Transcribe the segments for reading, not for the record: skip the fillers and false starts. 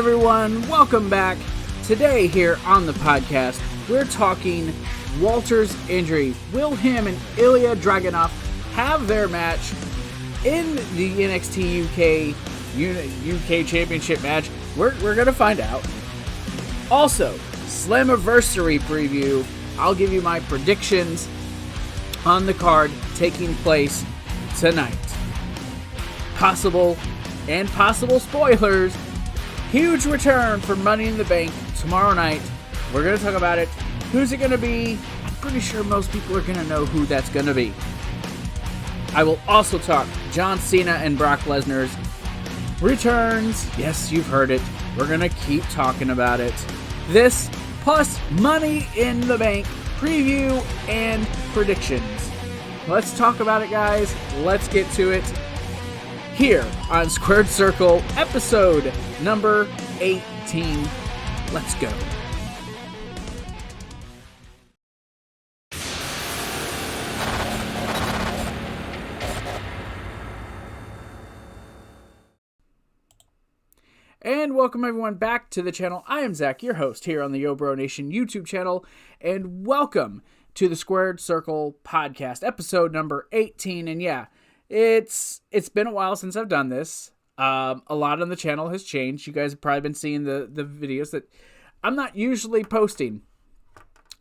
everyone, welcome back. Today here on the podcast, we're talking Walter's injury. Will him and Ilya Dragunov have their match in the NXT UK Championship match? We're going to find out. Also, Slammiversary preview. I'll give you my predictions on the card taking place tonight. Possible spoilers. Huge return for Money in the Bank tomorrow night. We're going to talk about it. Who's it going to be? I'm pretty sure most people are going to know who that's going to be. I will also talk John Cena and Brock Lesnar's returns. Yes, you've heard it. We're going to keep talking about it. This plus Money in the Bank preview and predictions. Let's talk about it, guys. Let's get to it. Here on Squared Circle, episode number 18. Let's go. And welcome everyone back to the channel. I am Zach, your host here on the Yo Bro Nation YouTube channel, and welcome to the Squared Circle podcast, episode number 18. And yeah, it's been a while since I've done this. A lot on the channel has changed. You guys have probably been seeing the videos that I'm not usually posting,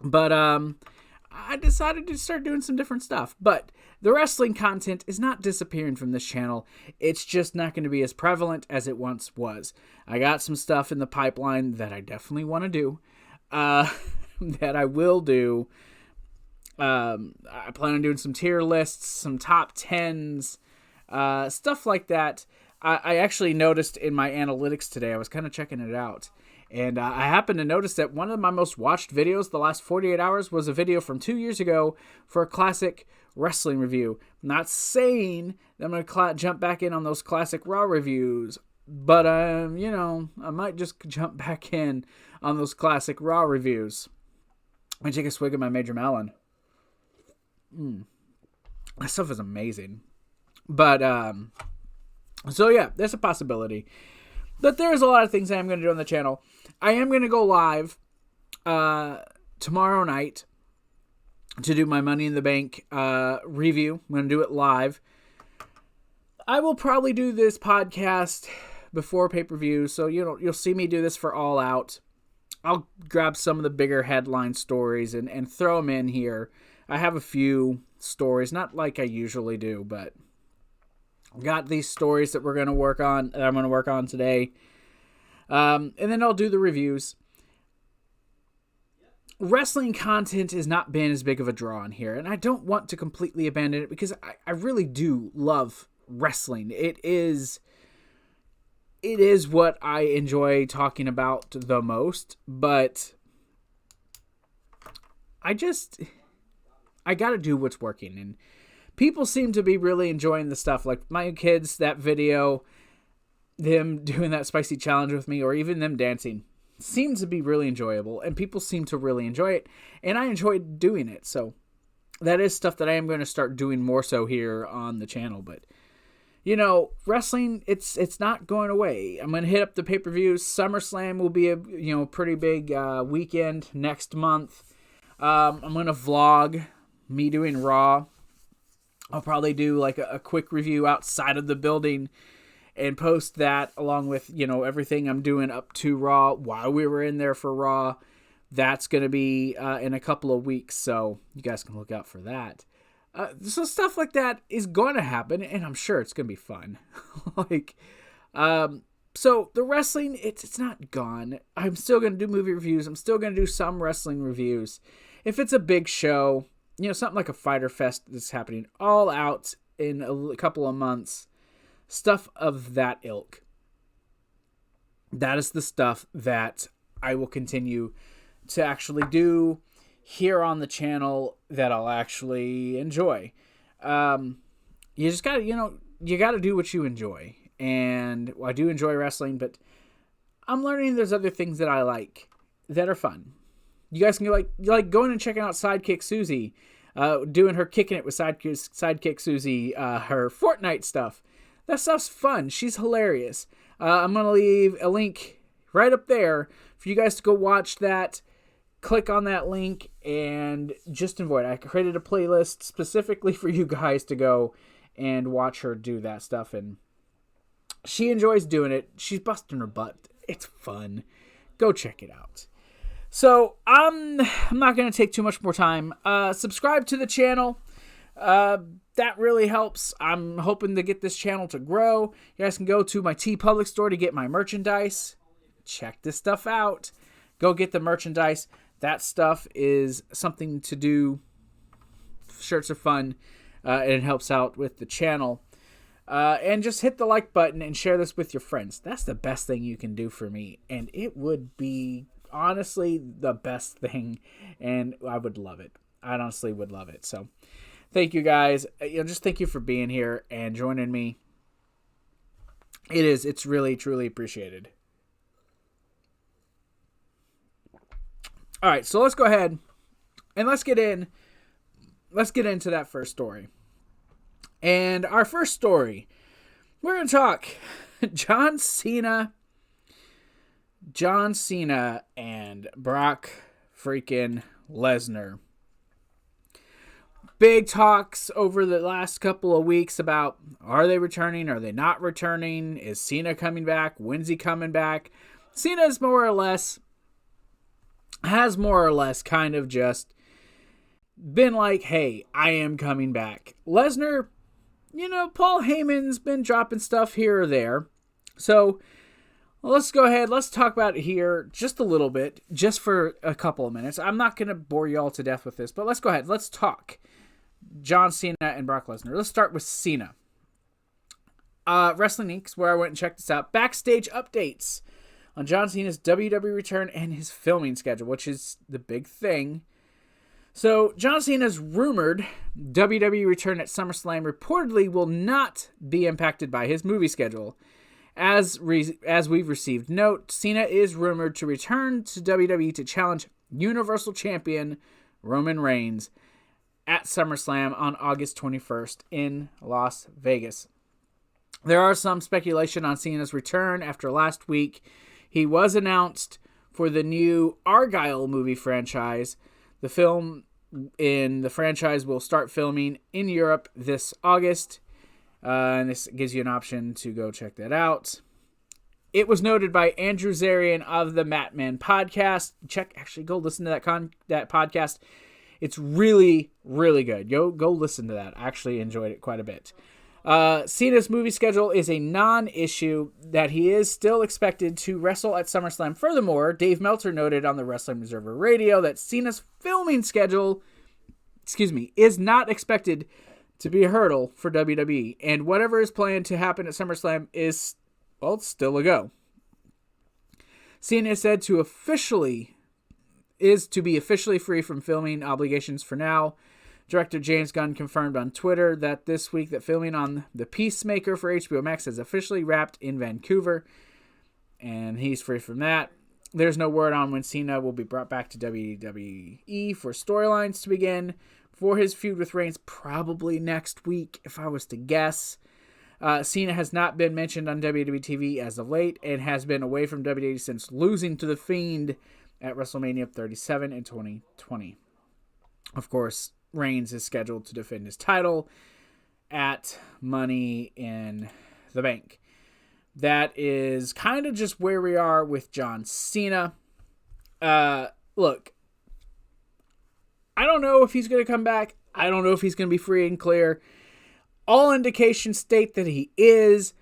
but I decided to start doing some different stuff. But the wrestling content is not disappearing from this channel. It's just not going to be as prevalent as it once was. I got some stuff in the pipeline that I definitely want to do, that I will do. I plan on doing some tier lists, some top 10s, stuff like that. I actually noticed in my analytics today, I was kind of checking it out, and I happened to notice that one of my most watched videos the last 48 hours was a video from 2 years ago for a classic wrestling review. I'm not saying that I'm going to jump back in on those classic Raw reviews, but, I might just jump back in on those classic Raw reviews. Let me take a swig of my Major Melon. That stuff is amazing. But, so yeah, there's a possibility. But there's a lot of things I am going to do on the channel. I am going to go live tomorrow night to do my Money in the Bank review. I'm going to do it live. I will probably do this podcast before pay-per-view, so you'll see me do this for All Out. I'll grab some of the bigger headline stories and throw them in here. I have a few stories, not like I usually do, but got these stories that I'm going to work on today. And then I'll do the reviews. Wrestling content has not been as big of a draw in here, and I don't want to completely abandon it because I really do love wrestling. It is what I enjoy talking about the most, but I got to do what's working, and people seem to be really enjoying the stuff. Like my kids, that video, them doing that spicy challenge with me, or even them dancing, seems to be really enjoyable, and people seem to really enjoy it, and I enjoy doing it. So that is stuff that I am going to start doing more so here on the channel. But wrestling, it's not going away. I'm going to hit up the pay-per-views. SummerSlam will be a pretty big weekend next month. I'm going to vlog me doing Raw. I'll probably do like a quick review outside of the building and post that along with, everything I'm doing up to Raw while we were in there for Raw. That's going to be in a couple of weeks, so you guys can look out for that. So stuff like that is going to happen, and I'm sure it's going to be fun. So the wrestling, it's not gone. I'm still going to do movie reviews. I'm still going to do some wrestling reviews. If it's a big show, something like a Fyter Fest that's happening All Out in a couple of months, stuff of that ilk. That is the stuff that I will continue to actually do here on the channel that I'll actually enjoy. You just gotta, you gotta do what you enjoy. And I do enjoy wrestling, but I'm learning there's other things that I like that are fun. You guys can like going and checking out Sidekick Susie, doing her Kicking It with Sidekick Susie, her Fortnite stuff. That stuff's fun. She's hilarious. I'm going to leave a link right up there for you guys to go watch that. Click on that link and just enjoy it. I created a playlist specifically for you guys to go and watch her do that stuff. And she enjoys doing it. She's busting her butt. It's fun. Go check it out. So I'm not going to take too much more time. Subscribe to the channel. That really helps. I'm hoping to get this channel to grow. You guys can go to my TeePublic store to get my merchandise. Check this stuff out. Go get the merchandise. That stuff is something to do. Shirts are fun, and it helps out with the channel. And just hit the like button and share this with your friends. That's the best thing you can do for me. And it would be, honestly, the best thing. And I would love it. I honestly would love it. So, thank you guys. Just thank you for being here and joining me. It's really, truly appreciated. All right, so let's go ahead and let's get into that first story. And our first story, we're going to talk John Cena and Brock freaking Lesnar. Big talks over the last couple of weeks about, are they returning? Are they not returning? Is Cena coming back? When's he coming back? Cena has more or less kind of just been like, hey, I am coming back. Lesnar, Paul Heyman's been dropping stuff here or there. So let's go ahead. Let's talk about it here just a little bit, just for a couple of minutes. I'm not going to bore you all to death with this, but let's go ahead. Let's talk John Cena and Brock Lesnar. Let's start with Cena. Wrestling Inc., where I went and checked this out. Backstage updates on John Cena's WWE return and his filming schedule, which is the big thing. So, John Cena's rumored WWE return at SummerSlam reportedly will not be impacted by his movie schedule. As we've received note, Cena is rumored to return to WWE to challenge Universal Champion Roman Reigns at SummerSlam on August 21st in Las Vegas. There are some speculation on Cena's return after last week. He was announced for the new Argyle movie franchise. The film in the franchise will start filming in Europe this August. And this gives you an option to go check that out. It was noted by Andrew Zarian of the Matman podcast. Go listen to that podcast. It's really, really good. Go listen to that. I actually enjoyed it quite a bit. Cena's movie schedule is a non-issue, that he is still expected to wrestle at SummerSlam. Furthermore, Dave Meltzer noted on the Wrestling Observer Radio that Cena's filming schedule, is not expected to be a hurdle for WWE, and whatever is planned to happen at SummerSlam is, still a go. Cena is said to be officially free from filming obligations for now. Director James Gunn confirmed on Twitter that this week that filming on The Peacemaker for HBO Max has officially wrapped in Vancouver, and he's free from that. There's no word on when Cena will be brought back to WWE for storylines to begin for his feud with Reigns, probably next week, if I was to guess. Cena has not been mentioned on WWE TV as of late and has been away from WWE since losing to The Fiend at WrestleMania 37 in 2020. Of course, Reigns is scheduled to defend his title at Money in the Bank. That is kind of just where we are with John Cena. Look, I don't know if he's going to come back. I don't know if he's going to be free and clear. All indications state that he is.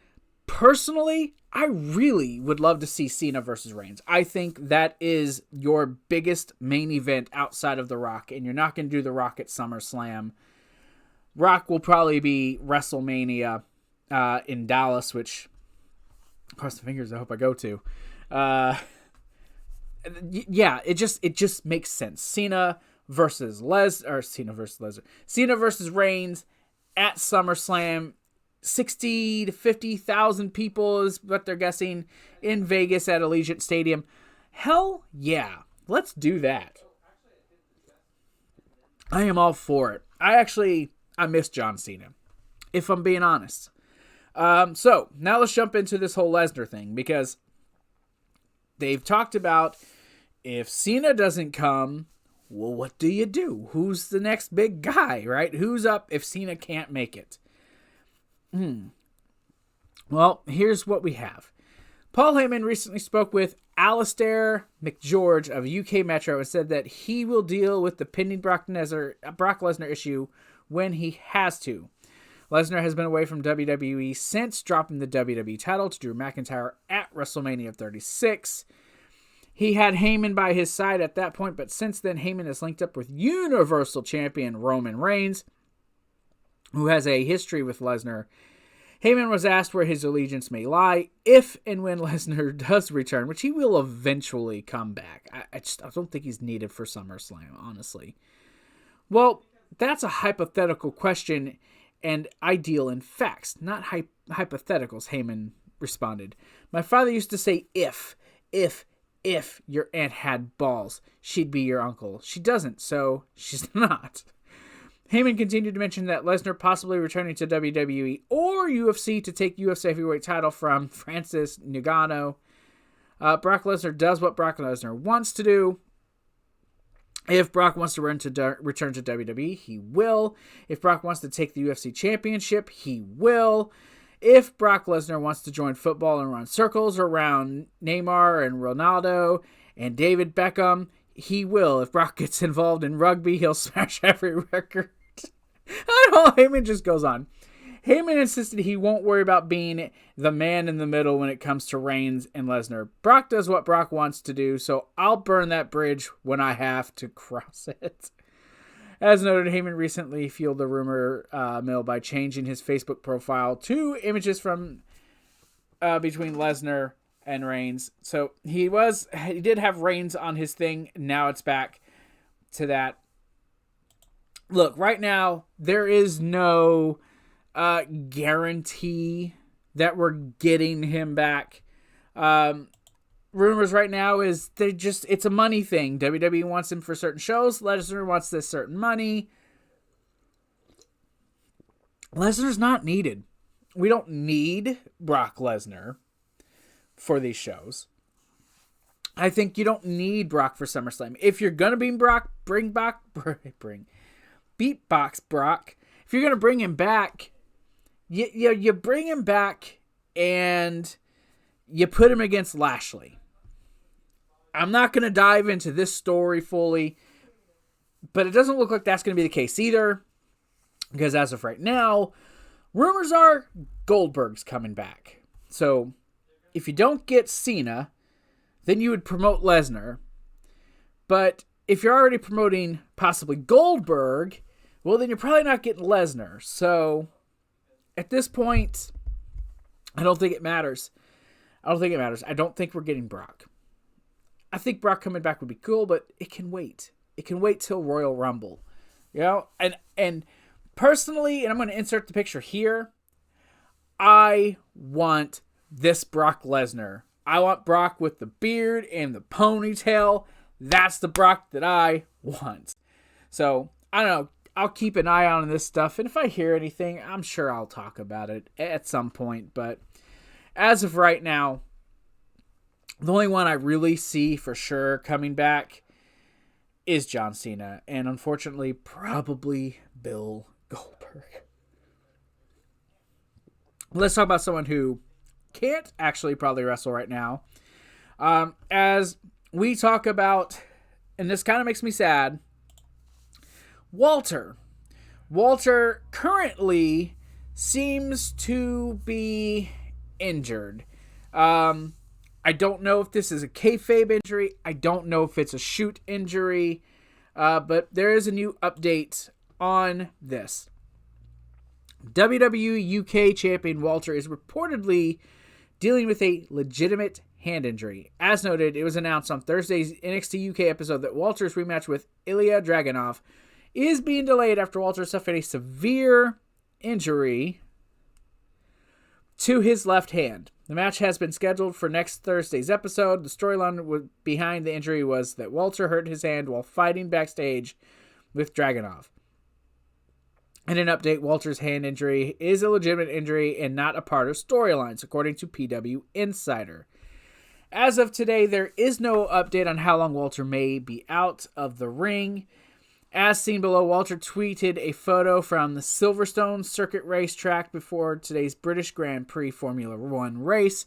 Personally, I really would love to see Cena versus Reigns. I think that is your biggest main event outside of The Rock, and you're not going to do The Rock at SummerSlam. Rock will probably be WrestleMania in Dallas, which, cross the fingers, I hope I go to. It just makes sense. Cena versus Reigns at SummerSlam. 60 to 50,000 people is what they're guessing in Vegas at Allegiant Stadium. Hell yeah, let's do that. I am all for it. I miss John Cena, if I'm being honest. So now let's jump into this whole Lesnar thing, because they've talked about if Cena doesn't come, well, what do you do? Who's the next big guy, right? Who's up if Cena can't make it? Well, here's what we have. Paul Heyman recently spoke with Alistair McGeorge of UK Metro and said that he will deal with the pending Brock Lesnar issue when he has to. Lesnar has been away from WWE since dropping the WWE title to Drew McIntyre at WrestleMania 36. He had Heyman by his side at that point, but since then, Heyman has linked up with Universal Champion Roman Reigns, who has a history with Lesnar. Heyman was asked where his allegiance may lie if and when Lesnar does return, which he will eventually come back. I don't think he's needed for SummerSlam, honestly. Well, that's a hypothetical question and I deal in facts, not hypotheticals, Heyman responded. My father used to say if your aunt had balls, she'd be your uncle. She doesn't, so she's not. Heyman continued to mention that Lesnar possibly returning to WWE or UFC to take UFC heavyweight title from Francis Ngannou. Brock Lesnar does what Brock Lesnar wants to do. If Brock wants to return to WWE, he will. If Brock wants to take the UFC championship, he will. If Brock Lesnar wants to join football and run circles around Neymar and Ronaldo and David Beckham, he will. If Brock gets involved in rugby, he'll smash every record. I don't know, Heyman just goes on. Heyman insisted he won't worry about being the man in the middle when it comes to Reigns and Lesnar. Brock does what Brock wants to do, so I'll burn that bridge when I have to cross it. As noted, Heyman recently fueled the rumor mill by changing his Facebook profile to images from between Lesnar and Reigns. So he did have Reigns on his thing. Now it's back to that. Look, right now, there is no guarantee that we're getting him back. Rumors right now is it's a money thing. WWE wants him for certain shows. Lesnar wants this certain money. Lesnar's not needed. We don't need Brock Lesnar for these shows. I think you don't need Brock for SummerSlam. If you're going to bring Brock, beatbox Brock. If you're going to bring him back, you bring him back and you put him against Lashley. I'm not going to dive into this story fully, but it doesn't look like that's going to be the case either, because as of right now, rumors are Goldberg's coming back. So if you don't get Cena, then you would promote Lesnar. But if you're already promoting possibly Goldberg, well, then you're probably not getting Lesnar. So at this point, I don't think it matters. I don't think we're getting Brock. I think Brock coming back would be cool, but it can wait. It can wait till Royal Rumble. You know? And personally, and I'm going to insert the picture here, I want this Brock Lesnar. I want Brock with the beard and the ponytail. That's the Brock that I want. So, I don't know. I'll keep an eye on this stuff, and if I hear anything, I'm sure I'll talk about it at some point. But as of right now, the only one I really see for sure coming back is John Cena, and unfortunately, probably Bill Goldberg. Let's talk about someone who can't actually probably wrestle right now. As we talk about, and this kind of makes me sad, Walter. Walter currently seems to be injured. I don't know if this is a kayfabe injury. I don't know if it's a shoot injury. But there is a new update on this. WWE UK champion Walter is reportedly dealing with a legitimate hand injury. As noted, it was announced on Thursday's NXT UK episode that Walter's rematch with Ilya Dragunov is being delayed after Walter suffered a severe injury to his left hand. The match has been scheduled for next Thursday's episode. The storyline behind the injury was that Walter hurt his hand while fighting backstage with Dragunov. In an update, Walter's hand injury is a legitimate injury and not a part of storylines, according to PW Insider. As of today, there is no update on how long Walter may be out of the ring. As seen below, Walter tweeted a photo from the Silverstone Circuit racetrack before today's British Grand Prix Formula One race.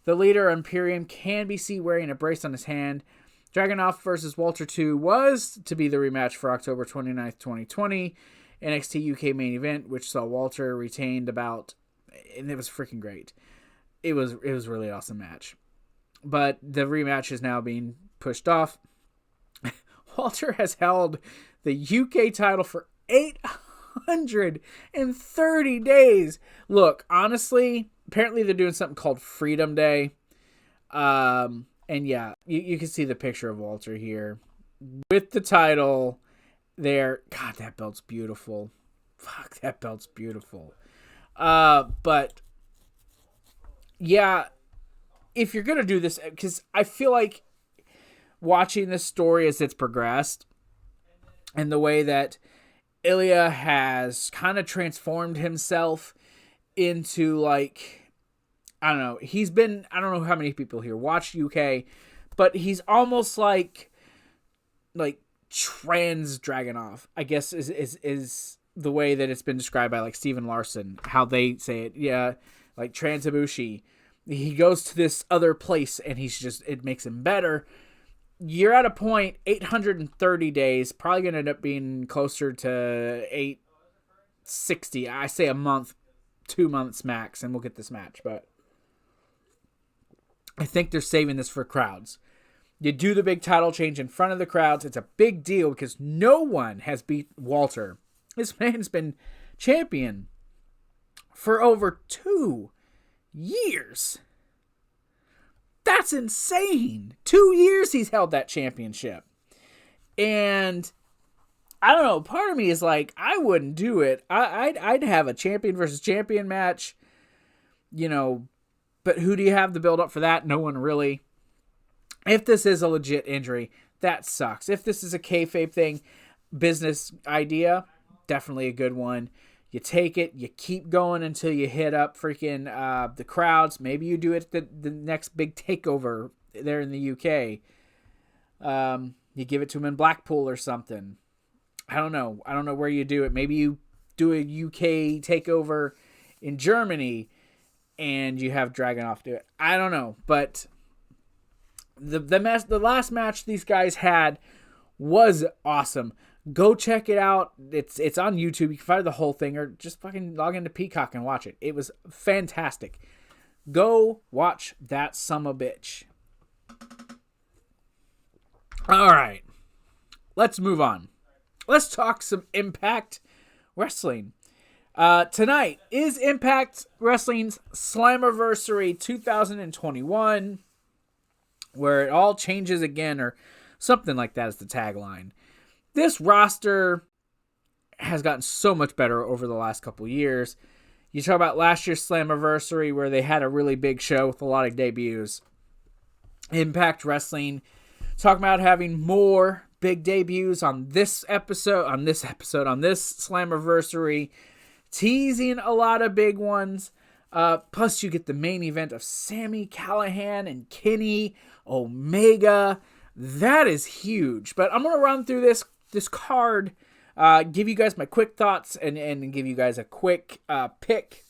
The leader, Imperium, can be seen wearing a brace on his hand. Dragunov versus Walter 2 was to be the rematch for October 29th, 2020, NXT UK main event, which saw Walter retained and it was freaking great. It was a really awesome match. But the rematch is now being pushed off. Walter has held the UK title for 830 days. Look, honestly, apparently they're doing something called Freedom Day. And yeah, you can see the picture of Walter here with the title there. God, that belt's beautiful. Fuck, that belt's beautiful. But yeah, if you're going to do this, because I feel like watching this story as it's progressed and the way that Ilya has kind of transformed himself into, like, I don't know. I don't know how many people here watch UK, but he's almost like trans Dragunov, I guess is the way that it's been described by like Steven Larson, how they say it. Yeah. Like trans Ibushi. He goes to this other place and it makes him better. You're at a point, 830 days, probably going to end up being closer to 860. I say a month, 2 months max, and we'll get this match. But I think they're saving this for crowds. You do the big title change in front of the crowds. It's a big deal because no one has beat Walter. This man's been champion for over 2 years. That's insane. 2 years he's held that championship. And I don't know, part of me is like, I wouldn't do it. I'd have a champion versus champion match, but who do you have to build up for that? No one really. If this is a legit injury, that sucks. If this is a kayfabe thing, business idea, definitely a good one. You take it, you keep going until you hit up freaking the crowds. Maybe you do it at the next big takeover there in the UK. You give it to them in Blackpool or something. I don't know. I don't know where you do it. Maybe you do a UK takeover in Germany and you have Dragunov do it. I don't know. But the last match these guys had was awesome. Go check it out. It's on YouTube. You can find the whole thing or just fucking log into Peacock and watch it. It was fantastic. Go watch that summa bitch. All right. Let's move on. Let's talk some Impact Wrestling. Tonight is Impact Wrestling's Slammiversary 2021, where it all changes again, or something like that is the tagline. This roster has gotten so much better over the last couple years. You talk about last year's Slammiversary where they had a really big show with a lot of debuts. Impact Wrestling talking about having more big debuts on this Slammiversary, teasing a lot of big ones. Plus you get the main event of Sami Callihan and Kenny Omega. That is huge. But I'm going to run through this card, give you guys my quick thoughts, and give you guys a quick pick,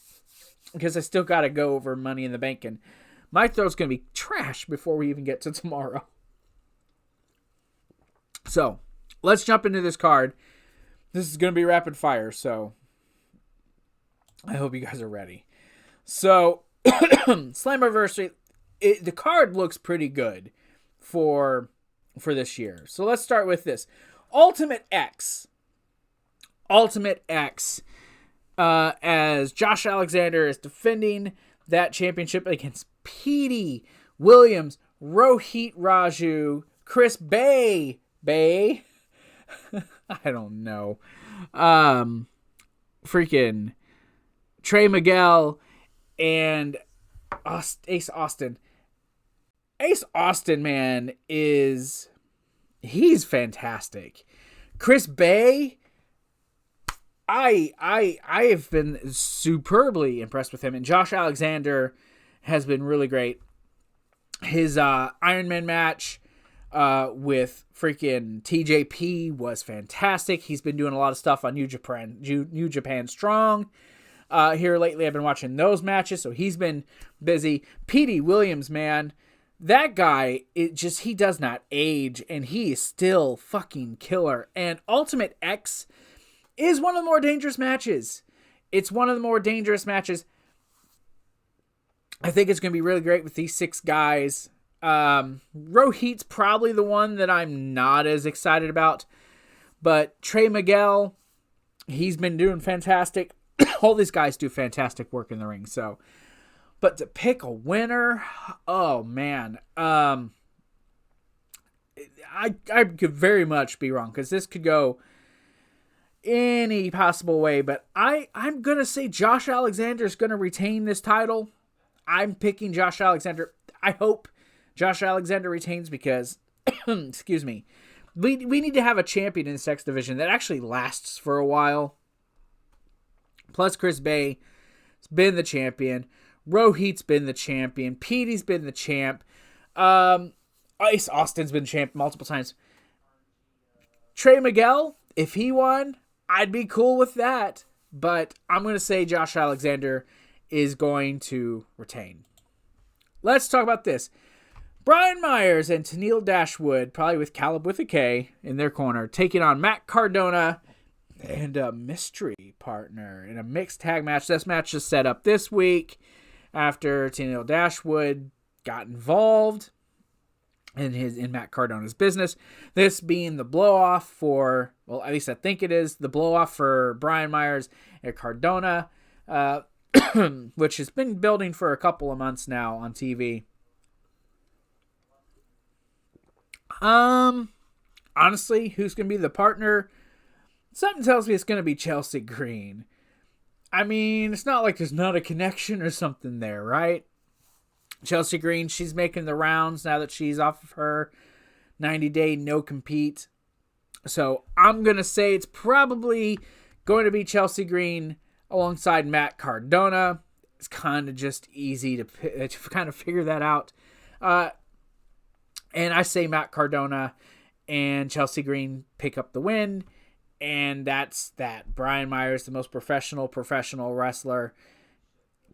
because I still got to go over Money in the Bank, and my throw's going to be trash before we even get to tomorrow. So, let's jump into this card. This is going to be rapid fire, so I hope you guys are ready. So, Slammiversary, the card looks pretty good for this year. So let's start with this. Ultimate X, as Josh Alexander is defending that championship against Petey Williams, Rohit Raju, Chris Bay, I don't know, freaking Trey Miguel, and Ace Austin. Ace Austin, man, he's fantastic. Chris Bay, I have been superbly impressed with him, and Josh Alexander has been really great. His Iron Man match with freaking TJP was fantastic. He's been doing a lot of stuff on New Japan Strong. Here lately, I've been watching those matches, so he's been busy. Petey Williams, man, that guy, he does not age, and he is still fucking killer. And Ultimate X is one of the more dangerous matches. It's one of the more dangerous matches. I think it's going to be really great with these 6 guys. Rohit's probably the one that I'm not as excited about. But Trey Miguel, he's been doing fantastic. All these guys do fantastic work in the ring. So, but to pick a winner, oh man. I could very much be wrong, because this could go any possible way. But I'm going to say Josh Alexander is going to retain this title. I'm picking Josh Alexander. I hope Josh Alexander retains, because, excuse me, we need to have a champion in the X division that actually lasts for a while. Plus, Chris Bay has been the champion. Rohit's been the champion. Petey's been the champ. Ice Austin's been champ multiple times. Trey Miguel, if he won, I'd be cool with that. But I'm going to say Josh Alexander is going to retain. Let's talk about this. Brian Myers and Tennille Dashwood, probably with Caleb with a K in their corner, taking on Matt Cardona and a mystery partner in a mixed tag match. This match is set up this week after Tennille Dashwood got involved in Matt Cardona's business. This being the blow-off for, well, at least I think it is, the blow-off for Brian Myers and Cardona, which has been building for a couple of months now on TV. Honestly, who's going to be the partner? Something tells me it's going to be Chelsea Green. I mean, it's not like there's not a connection or something there, right? Chelsea Green, she's making the rounds now that she's off of her 90-day no-compete. So I'm going to say it's probably going to be Chelsea Green alongside Matt Cardona. It's kind of just easy to kind of figure that out. And I say Matt Cardona and Chelsea Green pick up the win. And that's that. Brian Myers, the most professional wrestler,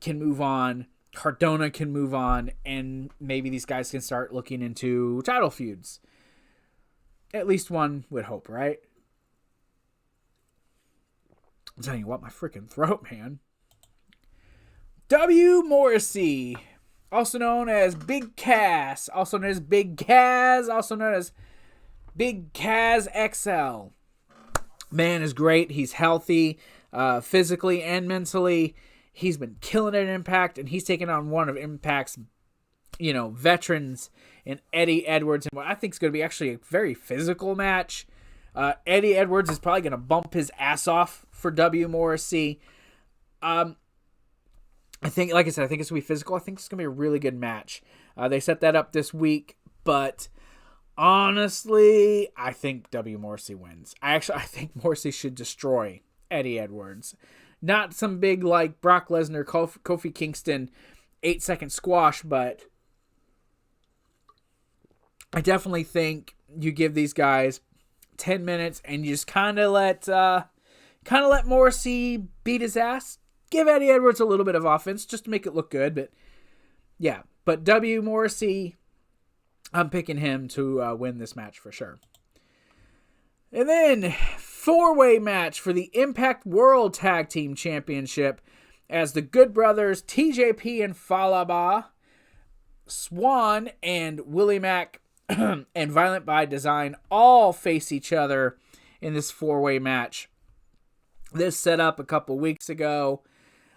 can move on. Cardona can move on. And maybe these guys can start looking into title feuds. At least one would hope, right? I'm telling you what, my freaking throat, man. W. Morrissey, also known as Big Cass, also known as Big Kaz, also known as Big Kaz XL. Man is great. He's healthy, physically and mentally. He's been killing it at Impact, and he's taken on one of Impact's, veterans in Eddie Edwards, and what I think is going to be actually a very physical match. Eddie Edwards is probably going to bump his ass off for W. Morrissey. I think, like I said, I think it's going to be physical. I think it's going to be a really good match. They set that up this week, but honestly, I think W. Morrissey wins. I think Morrissey should destroy Eddie Edwards. Not some big, like, Brock Lesnar, Kofi Kingston 8-second squash, but I definitely think you give these guys 10 minutes and you just kind of let Morrissey beat his ass. Give Eddie Edwards a little bit of offense just to make it look good. But yeah, but W. Morrissey, I'm picking him to win this match for sure. And then 4-way match for the Impact World Tag Team Championship as the Good Brothers, TJP and Falaba, Swan and Willie Mack, and Violent by Design all face each other in this 4-way match. This set up a couple weeks ago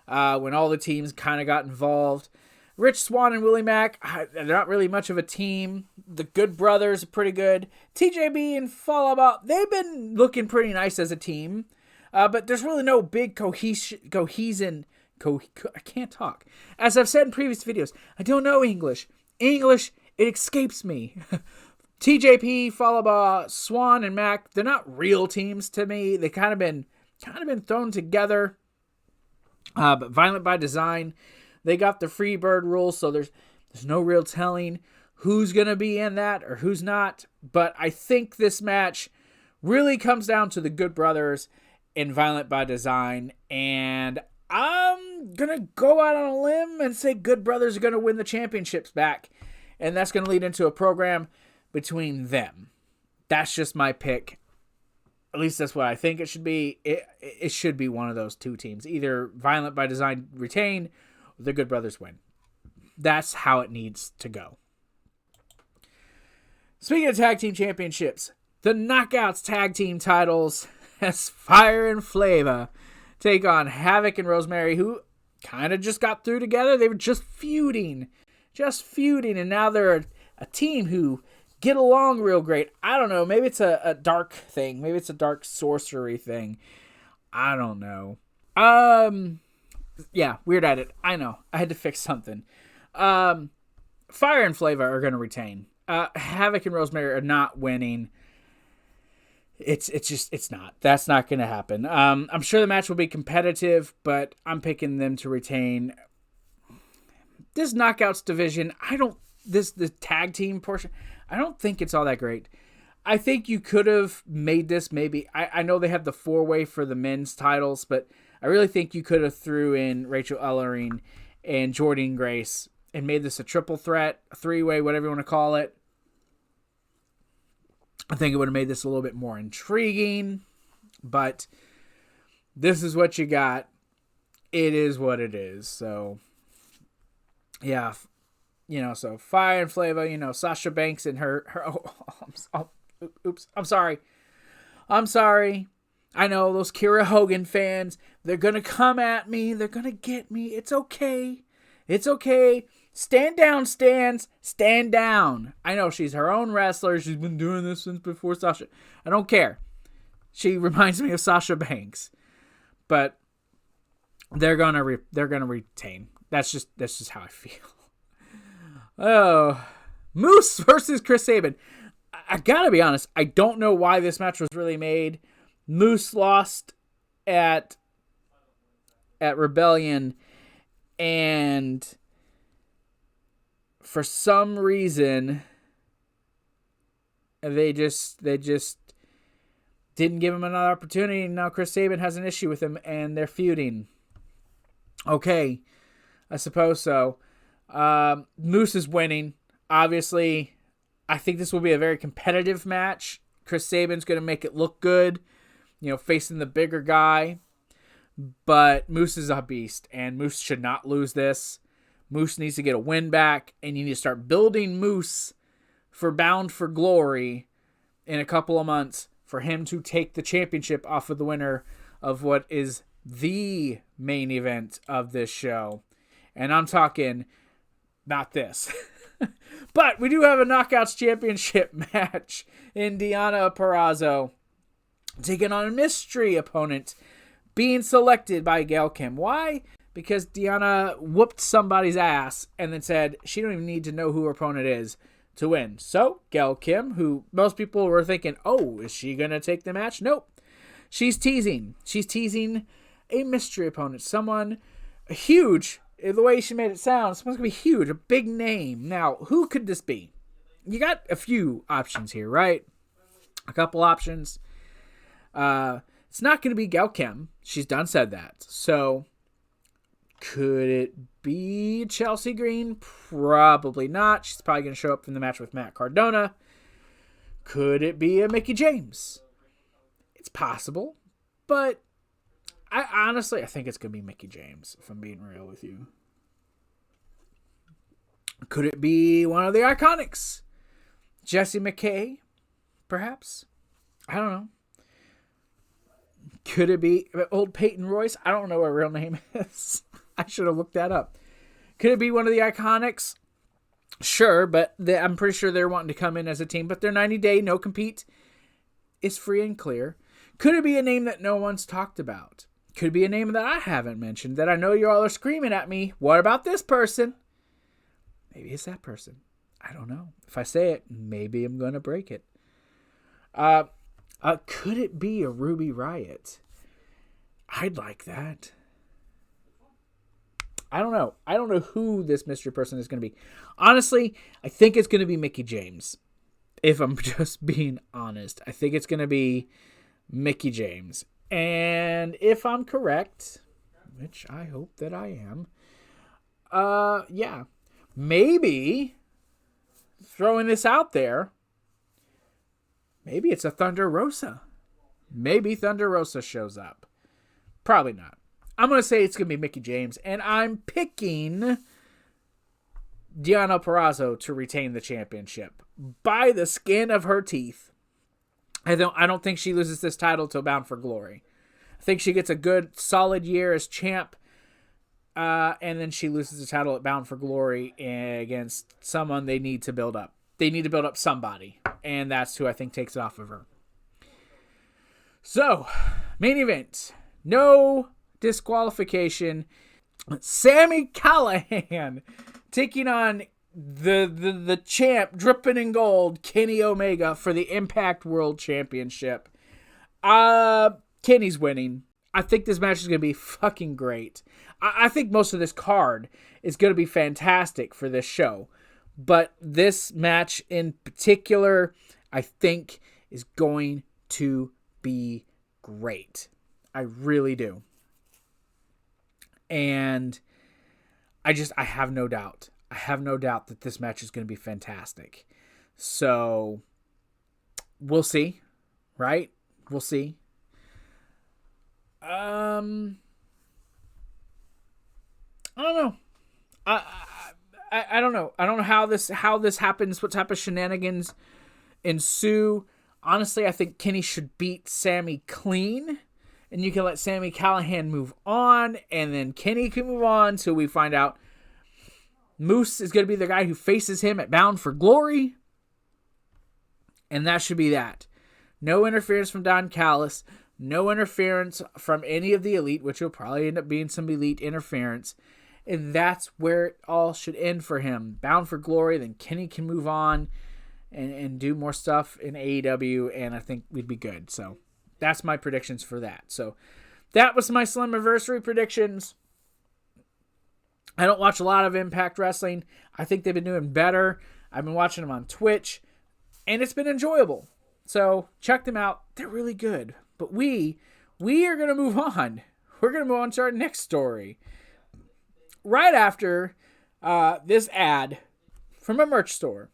when all the teams kind of got involved. Rich Swann and Willie Mack, they're not really much of a team. The Good Brothers are pretty good. TJB and Falaba, they've been looking pretty nice as a team. But there's really no big cohesion. I can't talk. As I've said in previous videos, I don't know English. English, it escapes me. TJP, Falaba, Swan, and Mack, they're not real teams to me. They kind of been thrown together. But Violent by Design, they got the free bird rule, so there's no real telling who's going to be in that or who's not. But I think this match really comes down to the Good Brothers and Violent by Design. And I'm going to go out on a limb and say Good Brothers are going to win the championships back. And that's going to lead into a program between them. That's just my pick. At least that's what I think it should be. It should be one of those two teams. Either Violent by Design retain or the Good Brothers win. That's how it needs to go. Speaking of tag team championships, the Knockouts tag team titles as Fire and Flavor take on Havoc and Rosemary, who kind of just got through together. They were just feuding, and now they're a team who get along real great. I don't know. Maybe it's a dark thing. Maybe it's a dark sorcery thing. I don't know. Yeah, weird at it. I know. I had to fix something. Fire and Flavor are going to retain. Havoc and Rosemary are not winning. It's not. That's not going to happen. I'm sure the match will be competitive, but I'm picking them to retain. This Knockouts division, the tag team portion, I don't think it's all that great. I think you could have made this maybe, I know they have the 4-way for the men's titles, but I really think you could have threw in Rachel Ellering and Jordynne Grace and made this a triple threat, a 3-way, whatever you want to call it. I think it would have made this a little bit more intriguing, but this is what you got. It is what it is. So, yeah, so Fire and Flavor, Sasha Banks and her oops, I'm sorry. I know those Kiera Hogan fans, they're going to come at me. They're going to get me. It's okay. Stand down, Stans. Stand down. I know she's her own wrestler. She's been doing this since before Sasha. I don't care. She reminds me of Sasha Banks. But they're going to retain. That's just how I feel. Oh, Moose versus Chris Sabin. I gotta be honest, I don't know why this match was really made. Moose lost at Rebellion, and for some reason they just didn't give him another opportunity. Now Chris Sabin has an issue with him, and they're feuding. Okay, I suppose so. Moose is winning. Obviously, I think this will be a very competitive match. Chris Sabin's going to make it look good, facing the bigger guy. But Moose is a beast, and Moose should not lose this. Moose needs to get a win back, and you need to start building Moose for Bound for Glory in a couple of months for him to take the championship off of the winner of what is the main event of this show. And I'm talking not this. But we do have a Knockouts Championship match in Deonna Purrazzo taking on a mystery opponent being selected by Gail Kim. Why? Because Deonna whooped somebody's ass and then said she don't even need to know who her opponent is to win. So Gail Kim, who most people were thinking, oh, is she going to take the match? Nope. She's teasing. She's teasing a mystery opponent. Someone huge. The way she made it sound, someone's going to be huge, a big name. Now, who could this be? You got a few options here, right? A couple options. It's not going to be Gail Kim. She's done said that. So, could it be Chelsea Green? Probably not. She's probably going to show up in the match with Matt Cardona. Could it be a Mickie James? It's possible, but I think it's going to be Mickie James, if I'm being real with you. Could it be one of the Iconics? Jessie McKay, perhaps? I don't know. Could it be old Peyton Royce? I don't know what her real name is. I should have looked that up. Could it be one of the Iconics? Sure, but I'm pretty sure they're wanting to come in as a team, but their 90-day no-compete is free and clear. Could it be a name that no one's talked about? Could be a name that I haven't mentioned that I know you all are screaming at me. What about this person? Maybe it's that person. I don't know. If I say it, maybe I'm going to break it. Could it be a Ruby Riott? I'd like that. I don't know. I don't know who this mystery person is going to be. Honestly, I think it's going to be Mickie James. If I'm just being honest, I think it's going to be Mickie James. And if I'm correct, which I hope that I am, yeah, maybe throwing this out there, maybe it's a Thunder Rosa. Maybe Thunder Rosa shows up. Probably not. I'm going to say it's going to be Mickie James, and I'm picking Deonna Purrazzo to retain the championship by the skin of her teeth. I don't think she loses this title till Bound for Glory. I think she gets a good, solid year as champ, and then she loses the title at Bound for Glory against someone they need to build up. They need to build up somebody, and that's who I think takes it off of her. So, main event. No disqualification. Sami Callihan taking on the champ, dripping in gold, Kenny Omega, for the Impact World Championship. Kenny's winning. I think this match is going to be fucking great. I think most of this card is going to be fantastic for this show. But this match in particular, I think, is going to be great. I really do. And I have no doubt. I have no doubt that this match is going to be fantastic. So, we'll see. Right? We'll see. I don't know. I don't know. I don't know how this happens, what type of shenanigans ensue. Honestly, I think Kenny should beat Sami clean, and you can let Sami Callihan move on, and then Kenny can move on till we find out Moose is going to be the guy who faces him at Bound for Glory, and that should be that. No interference from Don Callis, no interference from any of the Elite, which will probably end up being some Elite interference, and that's where it all should end for him. Bound for Glory, then Kenny can move on and do more stuff in AEW, and I think we'd be good. So that's my predictions for that. So that was my Slammiversary predictions. I don't watch a lot of Impact Wrestling. I think they've been doing better. I've been watching them on Twitch, and it's been enjoyable. So check them out. They're really good. But we are going to move on. We're going to move on to our next story. Right after this ad from a merch store.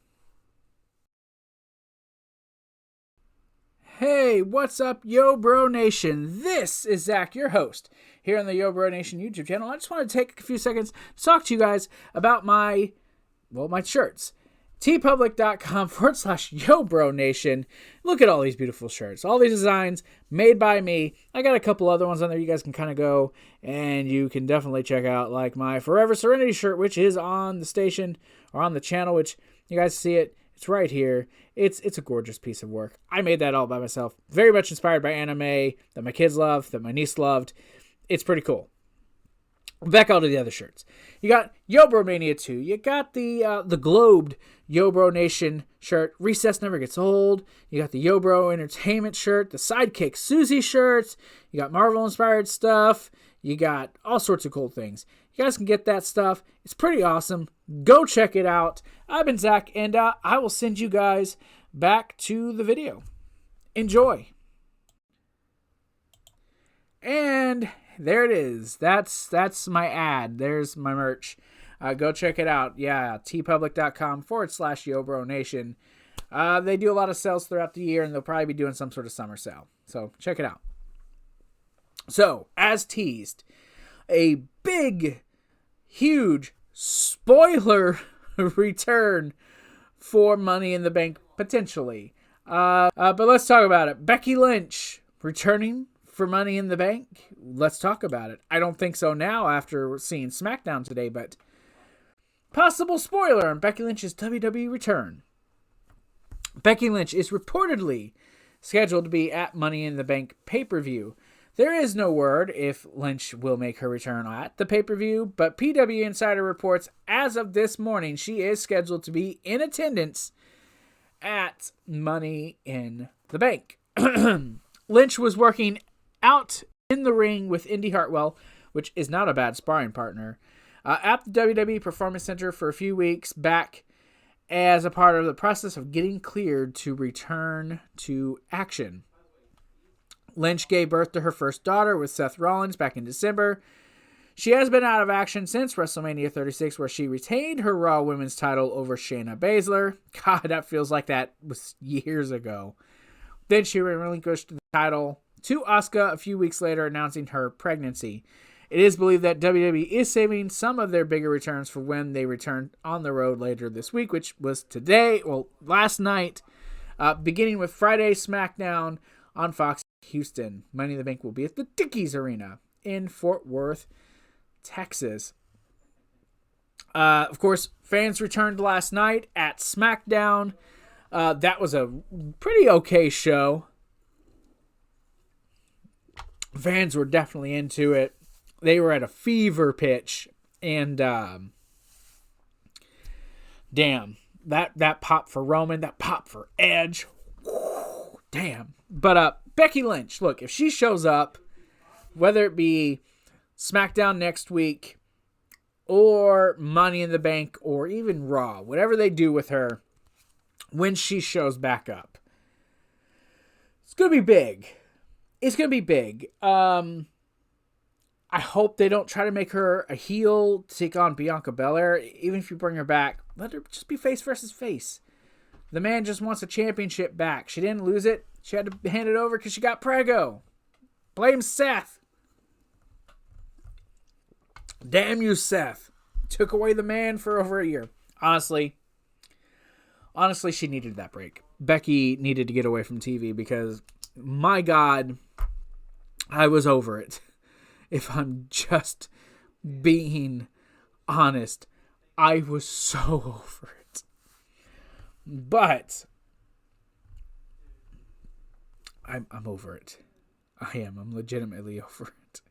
Hey, what's up, Yo Bro Nation? This is Zach, your host, here on the Yo Bro Nation YouTube channel. I just want to take a few seconds to talk to you guys about my shirts. TeePublic.com/Yo Bro Nation. Look at all these beautiful shirts. All these designs made by me. I got a couple other ones on there you guys can kind of go, and you can definitely check out, like my Forever Serenity shirt, which is on the station or on the channel, which you guys see it. It's right here. It's a gorgeous piece of work. I made that all by myself. Very much inspired by anime that my kids love, that my niece loved. It's pretty cool. Back out to the other shirts. You got Yo Bro Mania 2. You got the globed Yo Bro Nation shirt. Recess Never Gets Old. You got the Yo Bro Entertainment shirt. The Sidekick Susie shirts. You got Marvel inspired stuff. You got all sorts of cool things. You guys can get that stuff. It's pretty awesome. Go check it out. I've been Zach, and I will send you guys back to the video. Enjoy. And there it is. That's my ad. There's my merch. Go check it out. Yeah, TeePublic.com/Yo Bro Nation. They do a lot of sales throughout the year, and they'll probably be doing some sort of summer sale. So check it out. So, as teased, a big, huge spoiler return for Money in the Bank, potentially. But let's talk about it. Becky Lynch returning for Money in the Bank. Let's talk about it. I don't think so now after seeing SmackDown today, but possible spoiler on Becky Lynch's WWE return. Becky Lynch is reportedly scheduled to be at Money in the Bank pay-per-view. There is no word if Lynch will make her return at the pay-per-view, but PW Insider reports as of this morning she is scheduled to be in attendance at Money in the Bank. Lynch was working out in the ring with Indy Hartwell, which is not a bad sparring partner. at the WWE Performance Center for a few weeks back as a part of the process of getting cleared to return to action. Lynch gave birth to her first daughter with Seth Rollins back in December. She has been out of action since WrestleMania 36, where she retained her Raw Women's title over Shayna Baszler. God, that feels like that was years ago. Then she relinquished the title to Asuka a few weeks later, announcing her pregnancy. It is believed that WWE is saving some of their bigger returns for when they return on the road later this week, which was last night, beginning with Friday SmackDown on Fox Houston. Money in the Bank will be at the Dickies Arena in Fort Worth, Texas. Of course, fans returned last night at SmackDown. That was a pretty okay show. Fans were definitely into it. They were at a fever pitch, and damn, that pop for Roman, that pop for Edge, whew, damn. But Becky Lynch, look, if she shows up, whether it be SmackDown next week, or Money in the Bank, or even Raw, whatever they do with her, when she shows back up, it's gonna be big. It's gonna be big. I hope they don't try to make her a heel to take on Bianca Belair. Even if you bring her back, let her just be face versus face. The man just wants a championship back. She didn't lose it. She had to hand it over because she got prego. Blame Seth. Damn you, Seth. Took away the man for over a year. Honestly, she needed that break. Becky needed to get away from TV because, my God, I was over it. If I'm just being honest, I was so over it. But I'm over it. I am. I'm legitimately over it.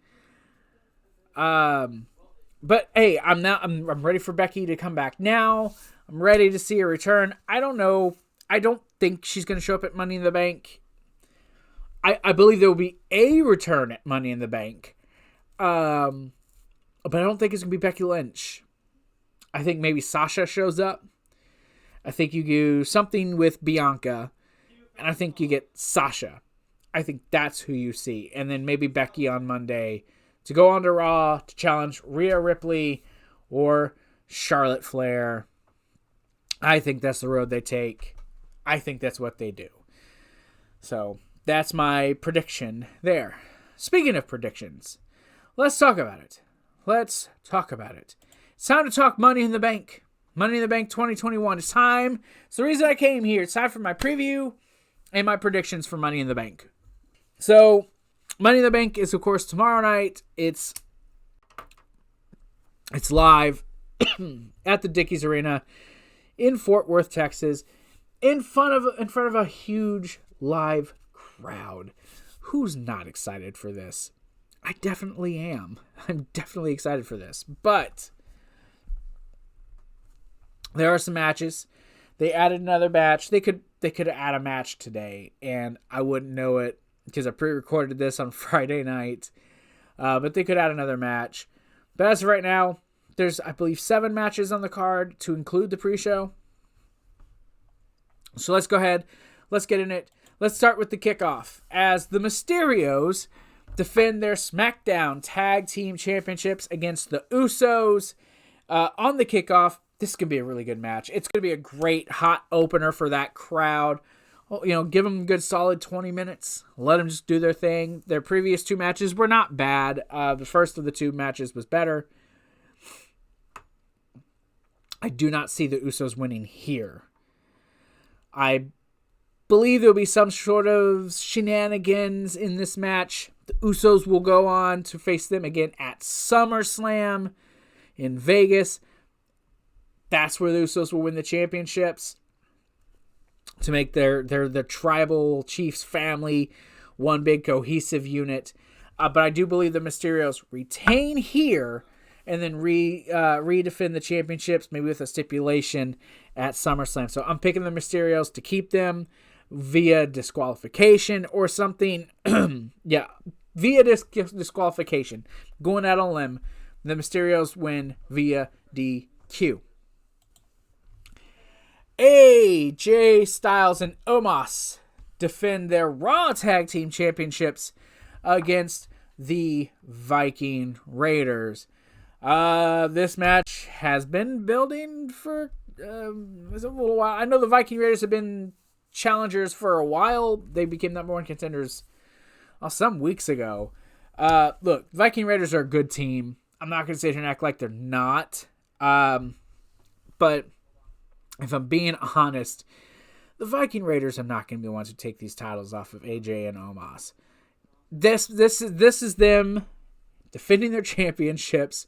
But hey, I'm ready for Becky to come back now. I'm ready to see her return. I don't know. I don't think she's going to show up at Money in the Bank. I believe there will be a return at Money in the Bank. But I don't think it's going to be Becky Lynch. I think maybe Sasha shows up. I think you do something with Bianca. And I think you get Sasha. I think that's who you see. And then maybe Becky on Monday to go on to Raw to challenge Rhea Ripley or Charlotte Flair. I think that's the road they take. I think that's what they do. So that's my prediction there. Speaking of predictions, let's talk about it. It's time to talk Money in the Bank. Money in the Bank 2021. It's time. It's the reason I came here. It's time for my preview and my predictions for Money in the Bank. So, Money in the Bank is, of course, tomorrow night. It's live at the Dickies Arena in Fort Worth, Texas, in front of a huge live crowd. Who's not excited for this? I definitely am. I'm definitely excited for this. But there are some matches. They added another match. They could add a match today, and I wouldn't know it because I pre-recorded this on Friday night. But they could add another match. But as of right now, there's, I believe, 7 matches on the card to include the pre-show. So let's go ahead. Let's get in it. Let's start with the kickoff as the Mysterios defend their SmackDown Tag Team Championships against the Usos. On the kickoff, this is going to be a really good match. It's going to be a great hot opener for that crowd. Give them a good solid 20 minutes. Let them just do their thing. Their previous 2 matches were not bad. The first of the 2 matches was better. I do not see the Usos winning here. I believe there will be some sort of shenanigans in this match. The Usos will go on to face them again at SummerSlam in Vegas. That's where the Usos will win the championships to make their tribal chiefs family one big cohesive unit. But I do believe the Mysterios retain here and then redefend the championships, maybe with a stipulation at SummerSlam. So I'm picking the Mysterios to keep them via disqualification or something. Yeah, via disqualification. Going out on a limb. The Mysterios win via DQ. AJ Styles and Omos defend their Raw Tag Team Championships against the Viking Raiders. This match has been building for a little while. I know the Viking Raiders have been challengers for a while. They became number one contenders some weeks ago. Look, Viking Raiders are a good team. I'm not going to sit here and act like they're not. But if I'm being honest, the Viking Raiders are not going to be the ones who take these titles off of AJ and Omos. This is them defending their championships.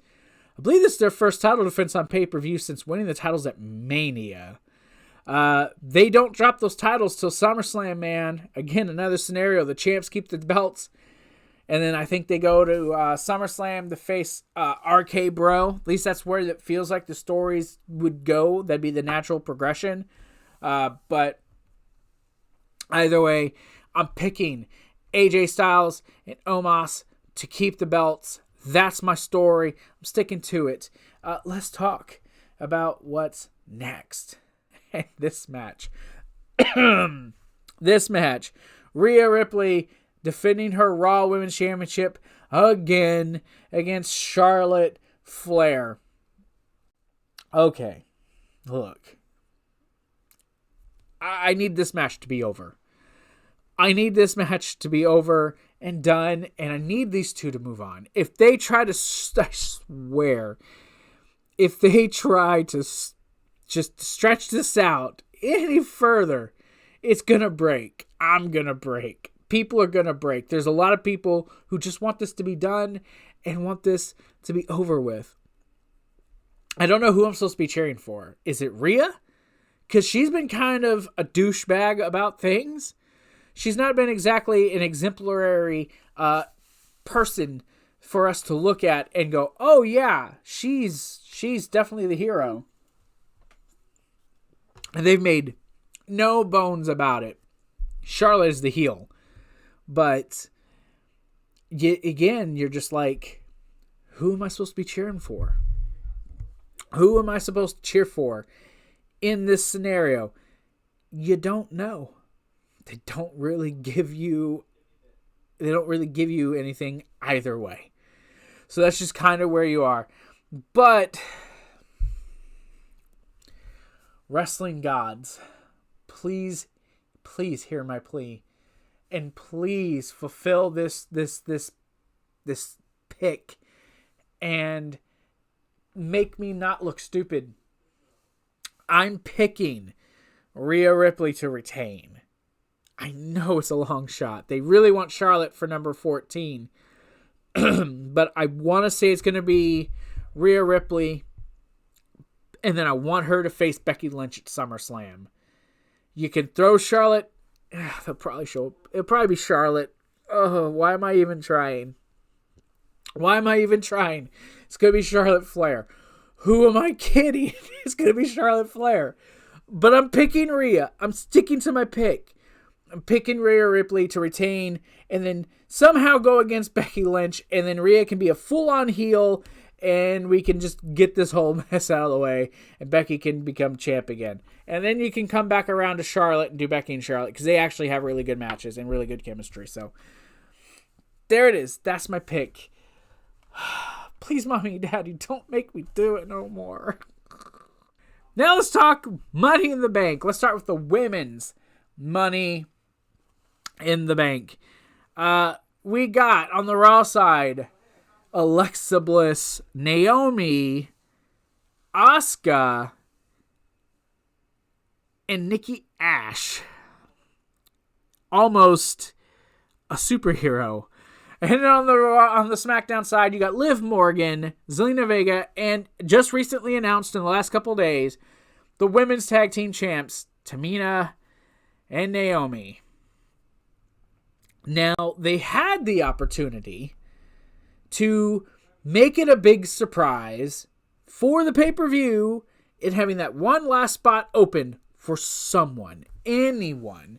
I believe this is their first title defense on pay-per-view since winning the titles at Mania. They don't drop those titles till SummerSlam, man. Again, another scenario. The champs keep the belts. And then I think they go to SummerSlam to face RK Bro. At least that's where it feels like the stories would go. That'd be the natural progression. But either way, I'm picking AJ Styles and Omos to keep the belts. That's my story. I'm sticking to it. Let's talk about what's next. This match. Rhea Ripley defending her Raw Women's Championship again against Charlotte Flair. Okay, look. I need this match to be over. I need this match to be over and done, and I need these two to move on. If they try to, I swear, if they try to just stretch this out any further, it's going to break. I'm going to break. People are going to break. There's a lot of people who just want this to be done and want this to be over with. I don't know who I'm supposed to be cheering for. Is it Rhea? Because she's been kind of a douchebag about things. She's not been exactly an exemplary person for us to look at and go, oh yeah, she's definitely the hero. And they've made no bones about it. Charlotte is the heel. But again, you're just like, who am I supposed to be cheering for? Who am I supposed to cheer for in this scenario? You don't know. They don't really give you anything either way. So that's just kind of where you are. But wrestling gods, please hear my plea. And please fulfill this pick and make me not look stupid. I'm picking Rhea Ripley to retain. I know it's a long shot. They really want Charlotte for number 14. But I want to say it's going to be Rhea Ripley. And then I want her to face Becky Lynch at SummerSlam. You can throw Charlotte. They'll probably show up. It'll probably be Charlotte. Oh, why am I even trying? It's going to be Charlotte Flair. Who am I kidding? It's going to be Charlotte Flair. But I'm picking Rhea. I'm sticking to my pick. I'm picking Rhea Ripley to retain and then somehow go against Becky Lynch, and then Rhea can be a full-on heel and we can just get this whole mess out of the way and Becky can become champ again. And then you can come back around to Charlotte and do Becky and Charlotte because they actually have really good matches and really good chemistry. So there it is. That's my pick. Please, Mommy and Daddy, don't make me do it no more. Now let's talk Money in the Bank. Let's start with the women's Money in the Bank. We got on the Raw side Alexa Bliss, Naomi, Asuka, and Nikki Ash. Almost a superhero. And then on the SmackDown side, you got Liv Morgan, Zelina Vega, and just recently announced in the last couple of days, the women's tag team champs, Tamina and Naomi. Now, they had the opportunity to make it a big surprise for the pay-per-view and having that one last spot open for someone, anyone.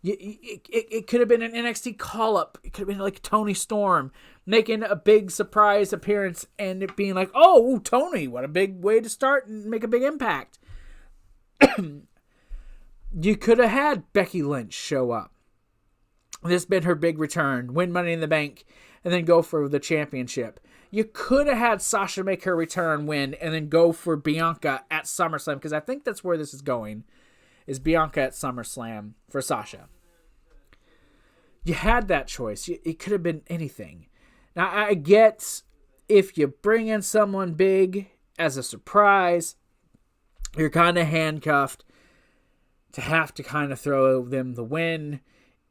It could have been an NXT call-up. It could have been like Tony Storm making a big surprise appearance and it being like, oh, Tony, what a big way to start and make a big impact. You could have had Becky Lynch show up. This been her big return, win Money in the Bank, and then go for the championship. You could have had Sasha make her return, win, and then go for Bianca at SummerSlam, because I think that's where this is going, is Bianca at SummerSlam for Sasha. You had that choice. It could have been anything. Now, I get if you bring in someone big as a surprise, you're kind of handcuffed to have to kind of throw them the win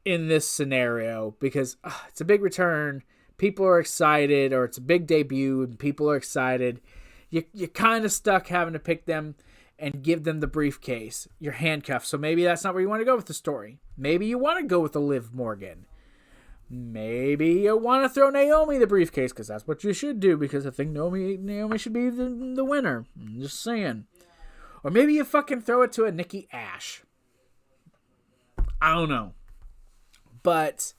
in this scenario because it's a big return. People are excited, or it's a big debut and people are excited. You're kind of stuck having to pick them and give them the briefcase. You're handcuffed. So maybe that's not where you want to go with the story. Maybe you want to go with a Liv Morgan. Maybe you want to throw Naomi the briefcase because that's what you should do, because I think Naomi should be the winner. I'm just saying. Or maybe you fucking throw it to a Nikki Ash. I don't know. But